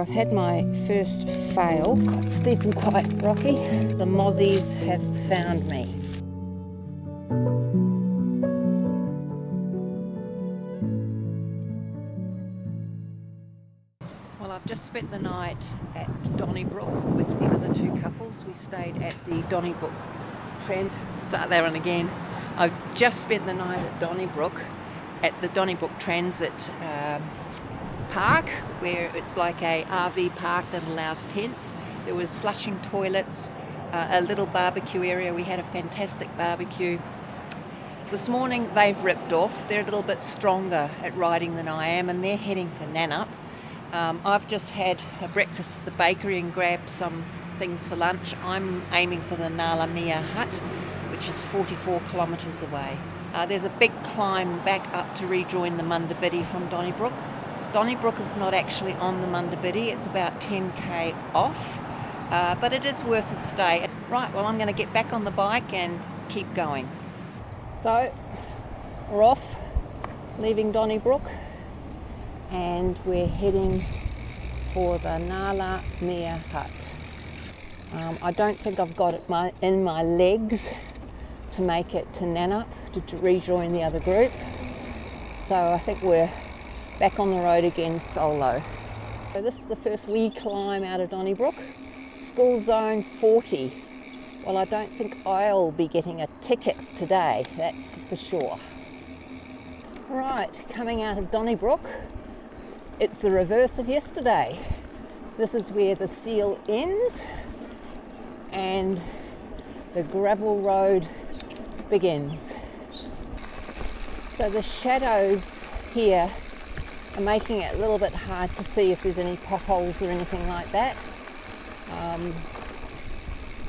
I've had my first fail. Quite steep and quite rocky. The mozzies have found me. Well, I've just spent the night at Donnybrook with the other two couples. We stayed at the Donnybrook Start that one again. I've just spent the night at Donnybrook at the Donnybrook Transit park, where it's like a RV park that allows tents. There was flushing toilets, a little barbecue area. We had a fantastic barbecue. This morning they've ripped off. They're a little bit stronger at riding than I am, and they're heading for Nannup. I've just had a breakfast at the bakery and grabbed some things for lunch. I'm aiming for the Ngala Mia hut, which is 44 kilometres away. There's a big climb back up to rejoin the Munda Biddi from Donnybrook. Donnybrook is not actually on the Munda Biddi, it's about 10k off, but it is worth a stay. Right, well, I'm going to get back on the bike and keep going. So, we're off, leaving Donnybrook, and we're heading for the Ngala Mia hut. I don't think I've got it in my legs to make it to Nannup to rejoin the other group, so I think we're back on the road again solo. So this is the first wee climb out of Donnybrook, school zone 40. Well, I don't think I'll be getting a ticket today, that's for sure. Right, coming out of Donnybrook, it's the reverse of yesterday. This is where the seal ends and the gravel road begins. So the shadows here are making it a little bit hard to see if there's any potholes or anything like that.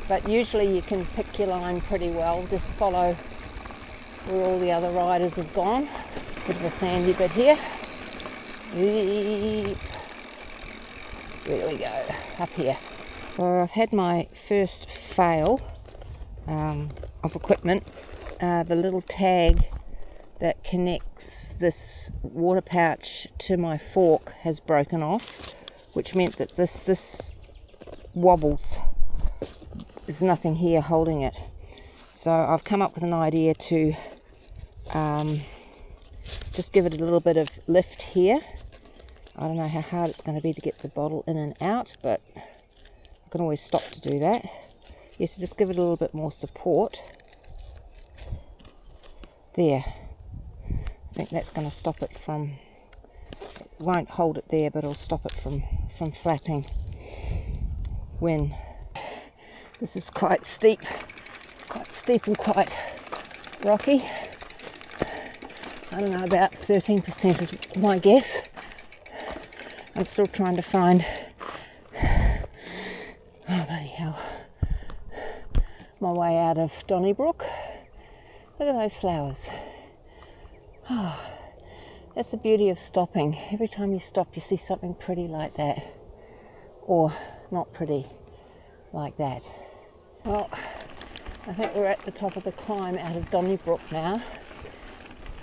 But usually you can pick your line pretty well. Just follow where all the other riders have gone. Bit of a sandy bit here. Where do we go? Up here. So I've had my first fail of equipment. The little tag that connects this water pouch to my fork has broken off, which meant that this wobbles. There's nothing here holding it. So I've come up with an idea to just give it a little bit of lift here. I don't know how hard it's going to be to get the bottle in and out, but I can always stop to do that. Yes, so just give it a little bit more support. There. I think that's going to stop it from, it won't hold it there, but it'll stop it from flapping when. This is quite steep and quite rocky. I don't know, about 13% is my guess. I'm still trying to find, oh bloody hell, my way out of Donnybrook. Look at those flowers. Oh, that's the beauty of stopping. Every time you stop you see something pretty like that, or not pretty like that. Well, I think we're at the top of the climb out of Donnybrook now,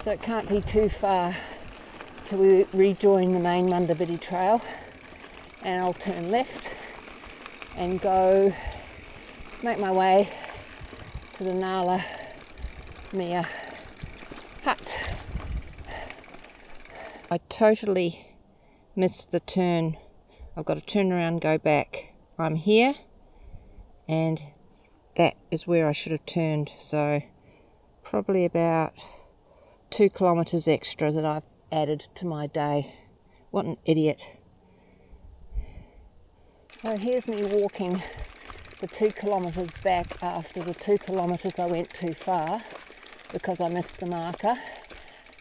so it can't be too far till we rejoin the main Munda Biddi trail, and I'll turn left and go make my way to the Ngala Mia hut. I totally missed the turn. I've got to turn around and go back. I'm here, and that is where I should have turned, so probably about 2 kilometres extra that I've added to my day. What an idiot. So here's me walking the 2 kilometres back after the 2 kilometres I went too far because I missed the marker,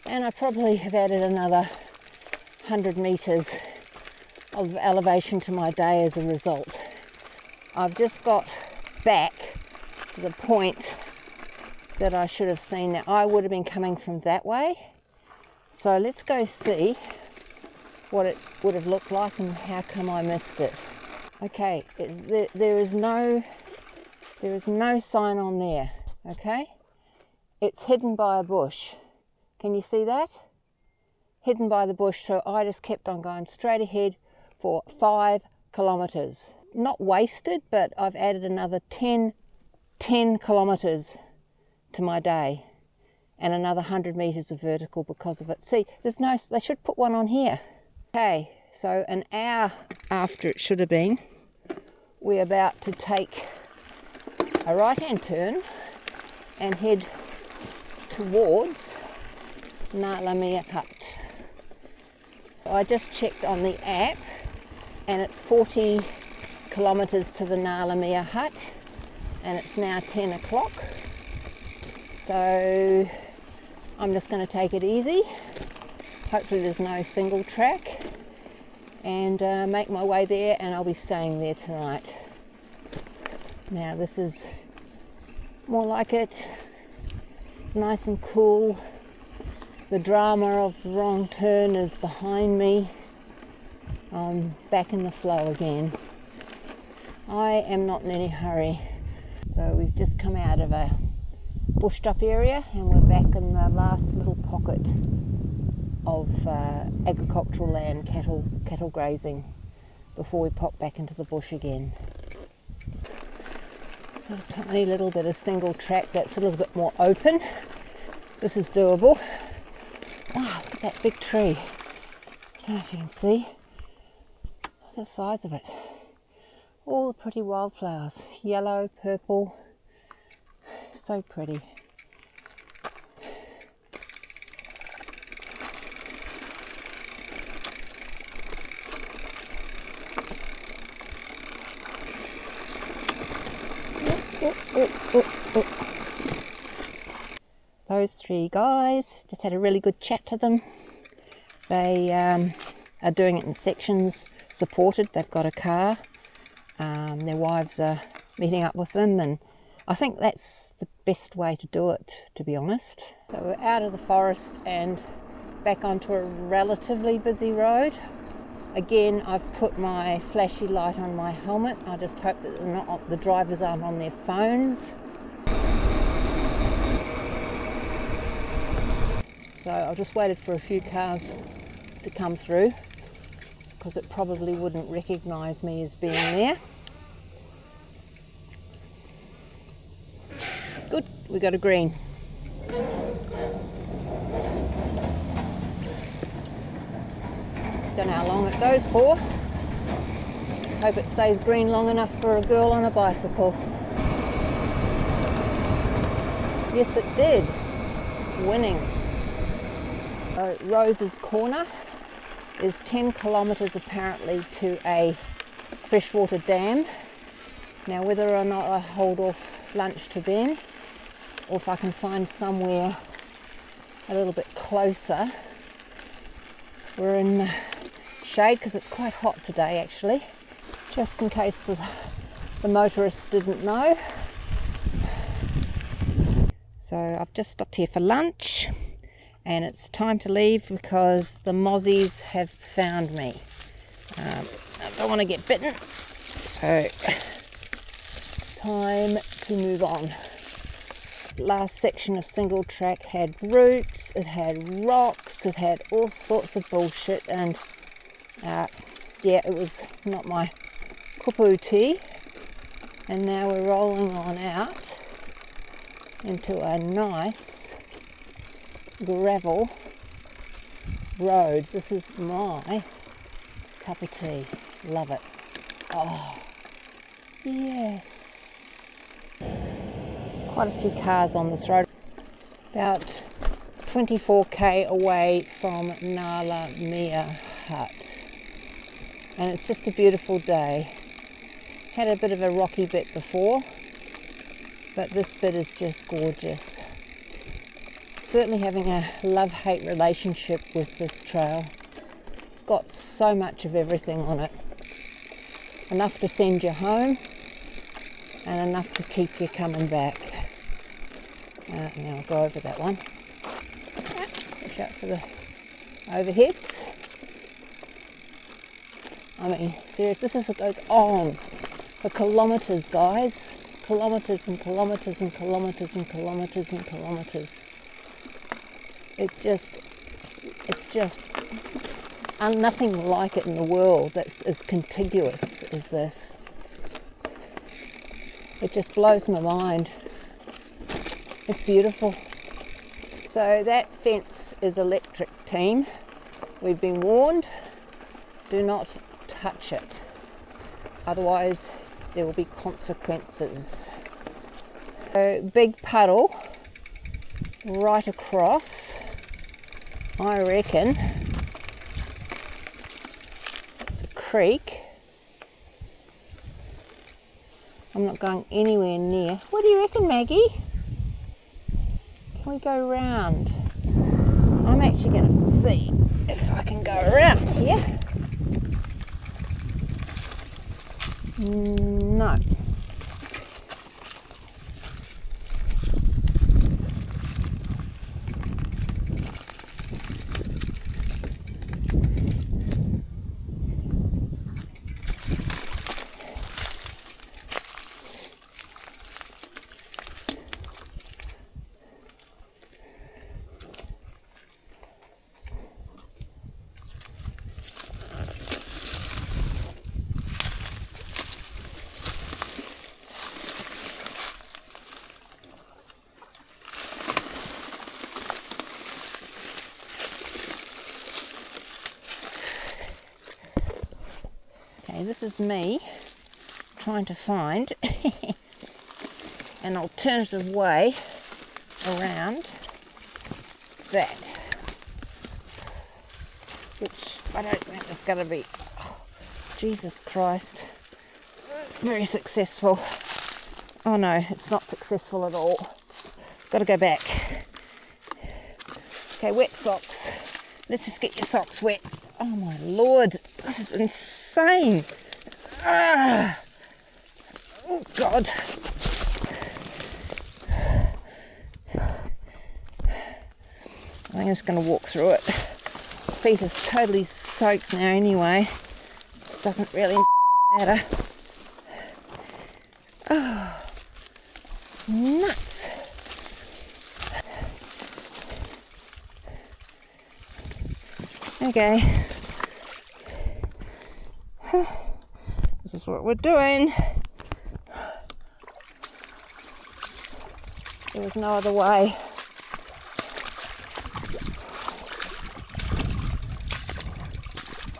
and I probably have added another 100 metres of elevation to my day as a result. I've just got back to the point that I should have seen. Now I would have been coming from that way, so let's go see what it would have looked like and how come I missed it. Okay, there is no sign on there, okay? It's hidden by a bush. Can you see that? Hidden by the bush, so I just kept on going straight ahead for 5 kilometres. Not wasted, but I've added another 10 kilometres to my day and another 100 metres of vertical because of it. See, they should put one on here. Okay, so an hour after it should have been, we're about to take a right-hand turn and head towards Jarrahwood Hut. I just checked on the app and it's 40 kilometres to the Jarrahwood Hut and it's now 10 o'clock. So I'm just going to take it easy. Hopefully there's no single track and make my way there, and I'll be staying there tonight. Now this is more like it. It's nice and cool. The drama of the wrong turn is behind me. I'm back in the flow again. I am not in any hurry. So we've just come out of a bushed up area and we're back in the last little pocket of agricultural land, cattle grazing, before we pop back into the bush again. So a tiny little bit of single track that's a little bit more open. This is doable. Wow, look at that big tree. I don't know if you can see. Look at the size of it. All the pretty wildflowers, yellow, purple, so pretty. Those 3 guys, just had a really good chat to them. They are doing it in sections, supported. They've got a car. Their wives are meeting up with them, and I think that's the best way to do it, to be honest. So we're out of the forest and back onto a relatively busy road. Again, I've put my flashy light on my helmet. I just hope that the drivers aren't on their phones. So I just waited for a few cars to come through because it probably wouldn't recognise me as being there. Good, we got a green. Don't know how long it goes for. Let's hope it stays green long enough for a girl on a bicycle. Yes, it did. Winning. So Rose's Corner is 10 kilometres apparently to a freshwater dam. Now whether or not I hold off lunch to then, or if I can find somewhere a little bit closer. We're in shade because it's quite hot today actually, just in case the motorists didn't know. So I've just stopped here for lunch and it's time to leave because the mozzies have found me. I don't want to get bitten, so time to move on. Last section of single track had roots, it had rocks, it had all sorts of bullshit, and yeah, it was not my kupu tea. And now we're rolling on out into a nice gravel road. This is my cup of tea. Love it. Oh, yes. Quite a few cars on this road. About 24k away from Jarrahwood Hut. And it's just a beautiful day. Had a bit of a rocky bit before, but this bit is just gorgeous. Certainly having a love-hate relationship with this trail. It's got so much of everything on it. Enough to send you home and enough to keep you coming back. Now I'll go over that one. Watch out for the overheads. I mean, serious, this goes on for kilometres, guys. Kilometres and kilometres and kilometres and kilometres and kilometres. It's just nothing like it in the world that's as contiguous as this. It just blows my mind. It's beautiful. So that fence is electric, team. We've been warned, do not touch it. Otherwise there will be consequences. So big puddle right across. I reckon it's a creek. I'm not going anywhere near. What do you reckon, Maggie? Can we go round? I'm actually going to see if I can go around here. No. Okay, this is me trying to find an alternative way around that, which I don't think is going to be, oh, Jesus Christ, very successful. Oh no, it's not successful at all. Got to go back. Okay, wet socks. Let's just get your socks wet. Oh my Lord, this is insane. Ah. Oh God. I think I'm just going to walk through it. Feet are totally soaked now anyway. It doesn't really matter. Oh, it's nuts. Okay. This is what we're doing. There was no other way.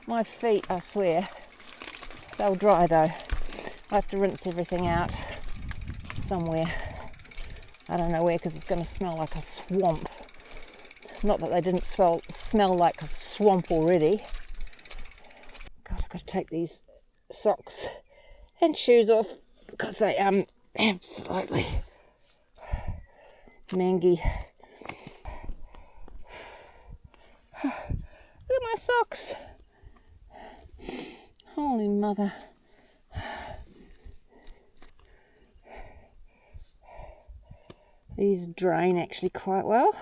My feet, I swear, they'll dry though. I have to rinse everything out somewhere. I don't know where, because it's going to smell like a swamp. Not that they didn't smell like a swamp already. God, I've got to take these socks and shoes off because they absolutely mangy. Look at my socks. Holy mother. These drain actually quite well.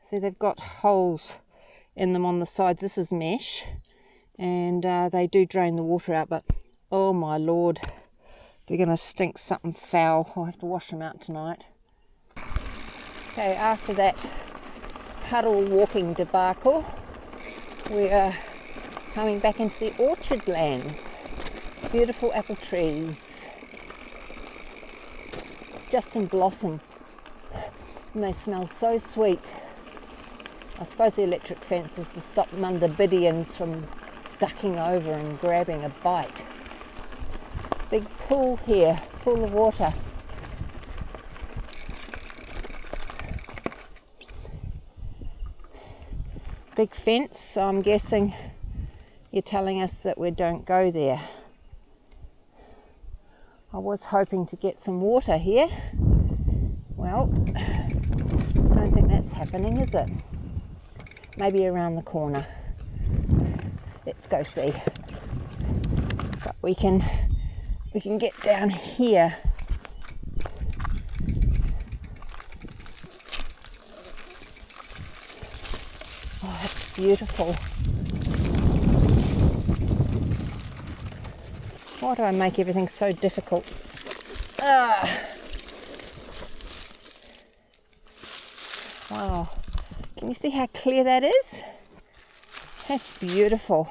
See, they've got holes in them on the sides. This is mesh, and they do drain the water out, but oh my Lord, they're going to stink something foul. I'll have to wash them out tonight. Okay, after that puddle walking debacle, we are coming back into the orchard lands. Beautiful apple trees, just in blossom, and they smell so sweet. I suppose the electric fence is to stop Munda Biddians from ducking over and grabbing a bite. It's a big pool here, pool of water. Big fence, so I'm guessing you're telling us that we don't go there. I was hoping to get some water here. Well, I don't think that's happening, is it? Maybe around the corner. Let's go see. But we can get down here. Oh, that's beautiful. Why do I make everything so difficult? Wow. Can Can you see how clear that is? That's beautiful.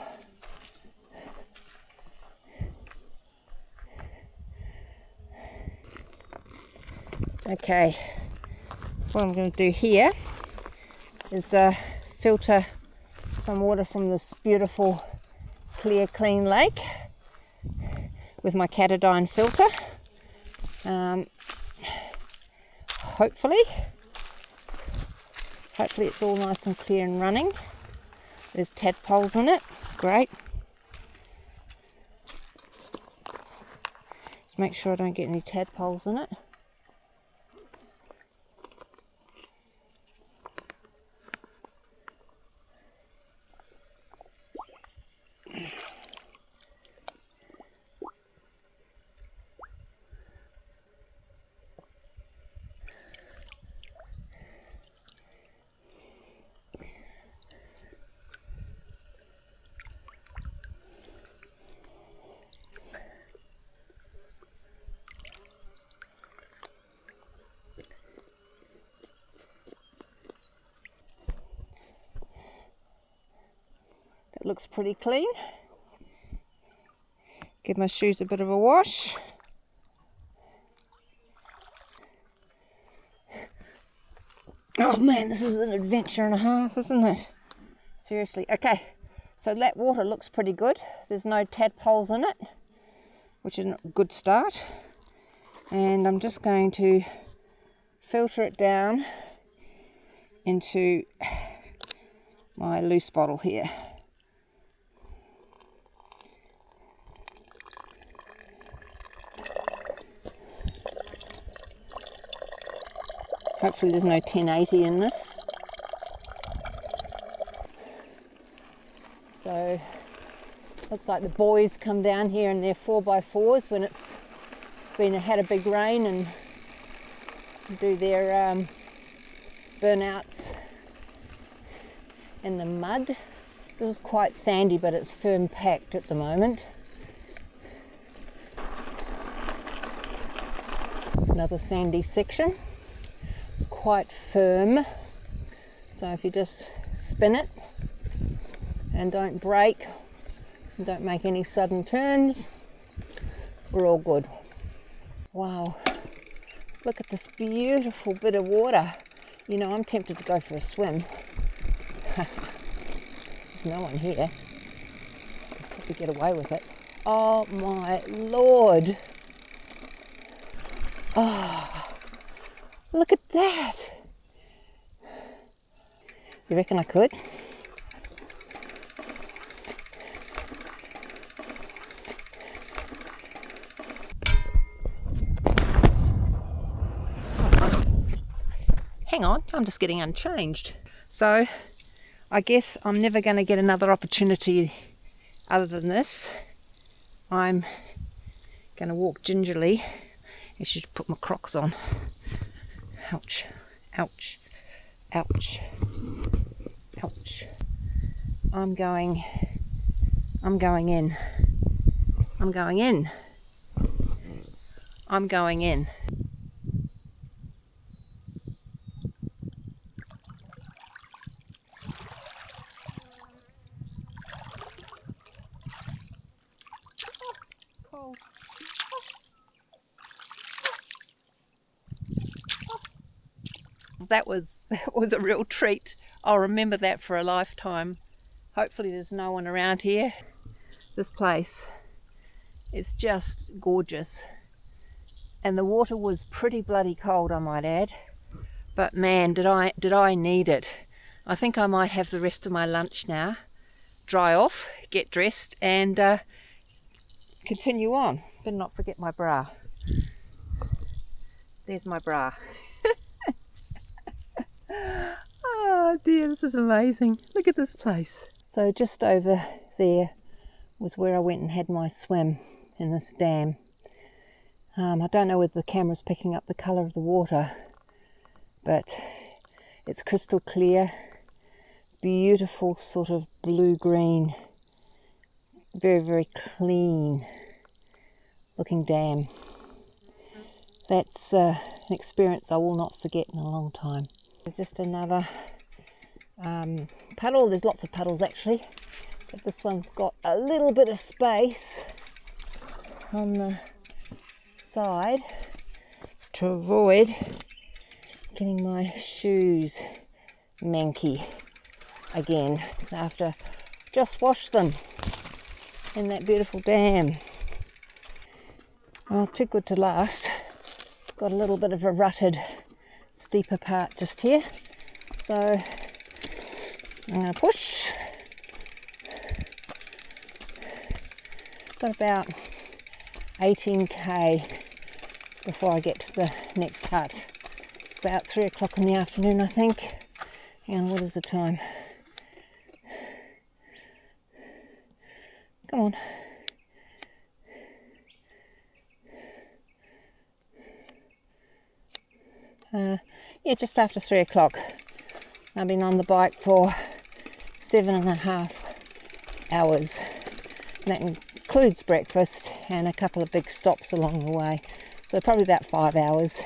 Okay, what I'm going to do here is filter some water from this beautiful clear clean lake with my catadine filter. Hopefully it's all nice and clear and running. There's tadpoles in it, great. Just make sure I don't get any tadpoles in it. That looks pretty clean. Give my shoes a bit of a wash. Oh man, this is an adventure and a half, isn't it? Seriously. Okay, so that water looks pretty good. There's no tadpoles in it, which is a good start. And I'm just going to filter it down into my loose bottle here. Hopefully there's no 1080 in this. So looks like the boys come down here in their 4x4s when it's had a big rain and do their burnouts in the mud. This is quite sandy, but it's firm packed at the moment. Another sandy section. It's quite firm, so if you just spin it and don't brake and don't make any sudden turns, we're all good. Wow, look at this beautiful bit of water. You know, I'm tempted to go for a swim. There's no one here. I'll probably get away with it. Oh my Lord. Oh. Look at that. You reckon I could? Hang on, I'm just getting unchanged. So I guess I'm never going to get another opportunity other than this. I'm going to walk gingerly. I should put my Crocs on. Ouch, ouch, ouch, ouch. I'm going in. I'm going in. I'm going in. Cold. That was a real treat. I'll remember that for a lifetime. Hopefully there's no one around here. This place is just gorgeous. And the water was pretty bloody cold, I might add. But man, did I need it. I think I might have the rest of my lunch now. Dry off, get dressed and continue on. Better not forget my bra. There's my bra. Oh dear, this is amazing. Look at this place. So just over there was where I went and had my swim in this dam. I don't know whether the camera's picking up the colour of the water, but it's crystal clear, beautiful sort of blue-green, very, very clean looking dam. That's an experience I will not forget in a long time. There's just another puddle. There's lots of puddles actually, but this one's got a little bit of space on the side to avoid getting my shoes manky again after just washed them in that beautiful dam. Well, too good to last. Got a little bit of a rutted, steeper part just here, so I'm going to push. Got about 18k before I get to the next hut. It's about 3 o'clock in the afternoon, I think. And what is the time? Come on. Yeah, just after 3 o'clock. I've been on the bike for 7.5 hours. And that includes breakfast and a couple of big stops along the way. So probably about 5 hours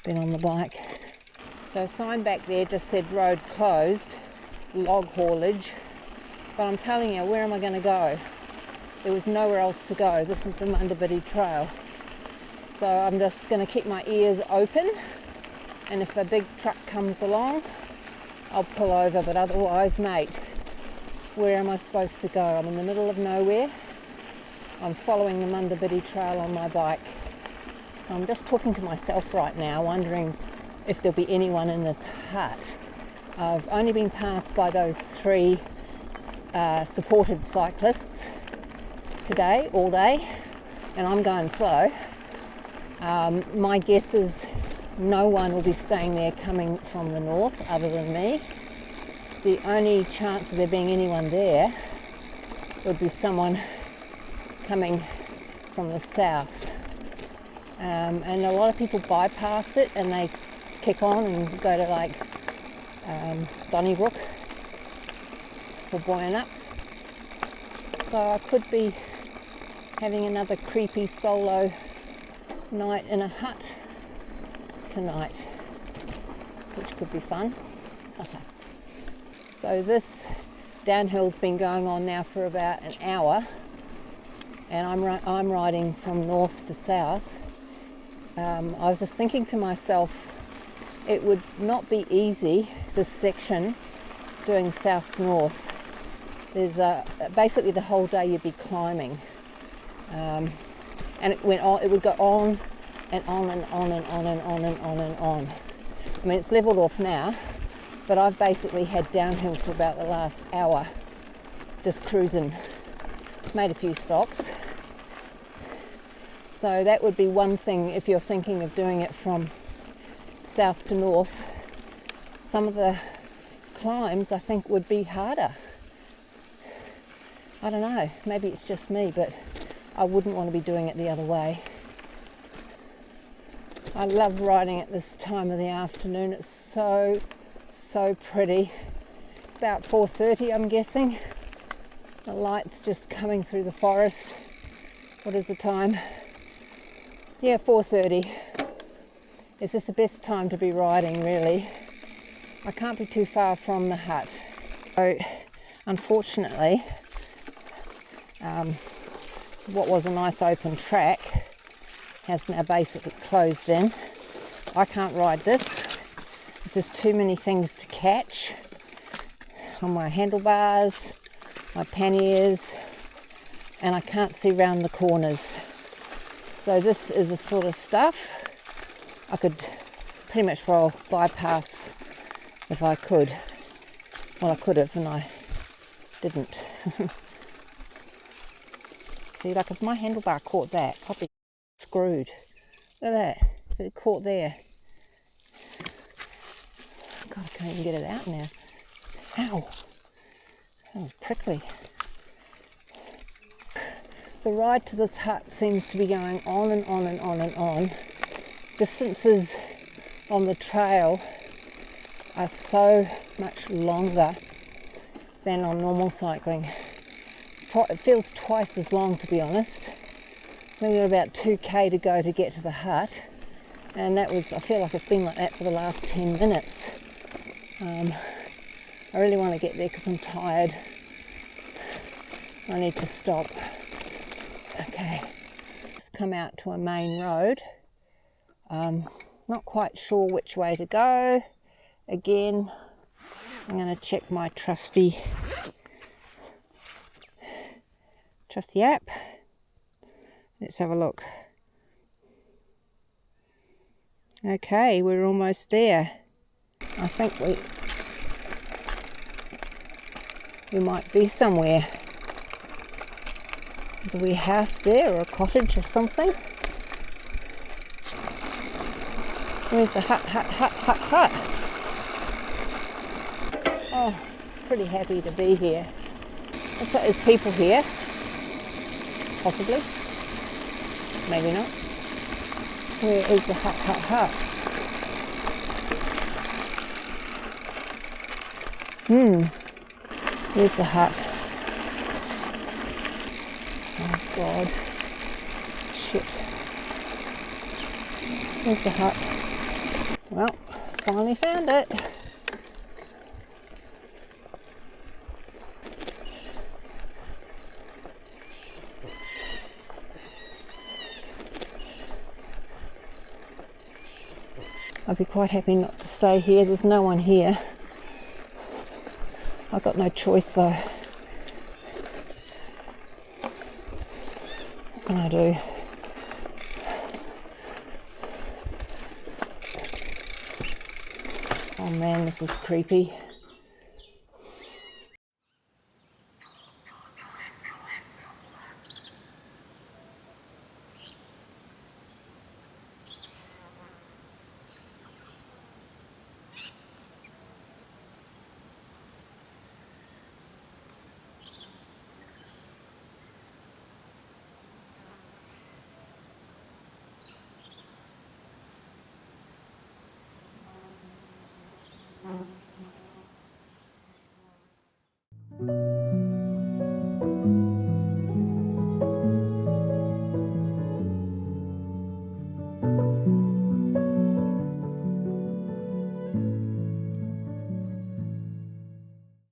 been on the bike. So a sign back there just said road closed, log haulage. But I'm telling you, where am I going to go? There was nowhere else to go. This is the Munda Biddi trail. So I'm just going to keep my ears open, and if a big truck comes along, I'll pull over. But otherwise, mate, where am I supposed to go? I'm in the middle of nowhere. I'm following the Munda Biddi trail on my bike. So I'm just talking to myself right now, wondering if there'll be anyone in this hut. I've only been passed by those 3 supported cyclists today, all day, and I'm going slow. My guess is no one will be staying there coming from the north other than me. The only chance of there being anyone there would be someone coming from the south. And a lot of people bypass it and they kick on and go to like Donnybrook for buoying up. So I could be having another creepy solo night in a hut tonight, which could be fun. So this downhill's been going on now for about an hour, and I'm riding from north to south. I was just thinking to myself, it would not be easy, this section, doing south to north. There's basically the whole day you'd be climbing, and it would go on and on and on and on and on and on and on. I mean, it's leveled off now, but I've basically had downhill for about the last hour, just cruising. Made a few stops. So that would be one thing if you're thinking of doing it from south to north. Some of the climbs I think would be harder. I don't know, maybe it's just me, but I wouldn't want to be doing it the other way. I love riding at this time of the afternoon. It's so pretty. About 4:30, I'm guessing. The light's just coming through the forest. What is the time? Yeah, 4:30. It's just the best time to be riding, really. I can't be too far from the hut. So, unfortunately, what was a nice open track has now basically closed in. I can't ride this. There's just too many things to catch on my handlebars, my panniers, and I can't see round the corners. So this is the sort of stuff I could pretty much well bypass if I could. Well, I could have, and I didn't. See, like if my handlebar caught that, I'd be screwed. Look at that, if it caught there. God, I can't even get it out now. Ow, that was prickly. The ride to this hut seems to be going on and on and on and on. Distances on the trail are so much longer than on normal cycling. It feels twice as long, to be honest. I think we've got about 2k to go to get to the hut, and I feel like it's been like that for the last 10 minutes. I really want to get there because I'm tired. I need to stop. Okay, just come out to a main road. Not quite sure which way to go. Again, I'm going to check my trusty app. Let's have a look. Okay, we're almost there. I think we might be somewhere. There's a wee house there, or a cottage or something. Where's the hut? Oh, pretty happy to be here. Looks like there's people here. Possibly. Maybe not. Where is the hut? Here's the hut. Oh God. Shit. There's the hut. Well, finally found it. I'd be quite happy not to stay here. There's no one here. I've got no choice though. What can I do? Oh man, this is creepy.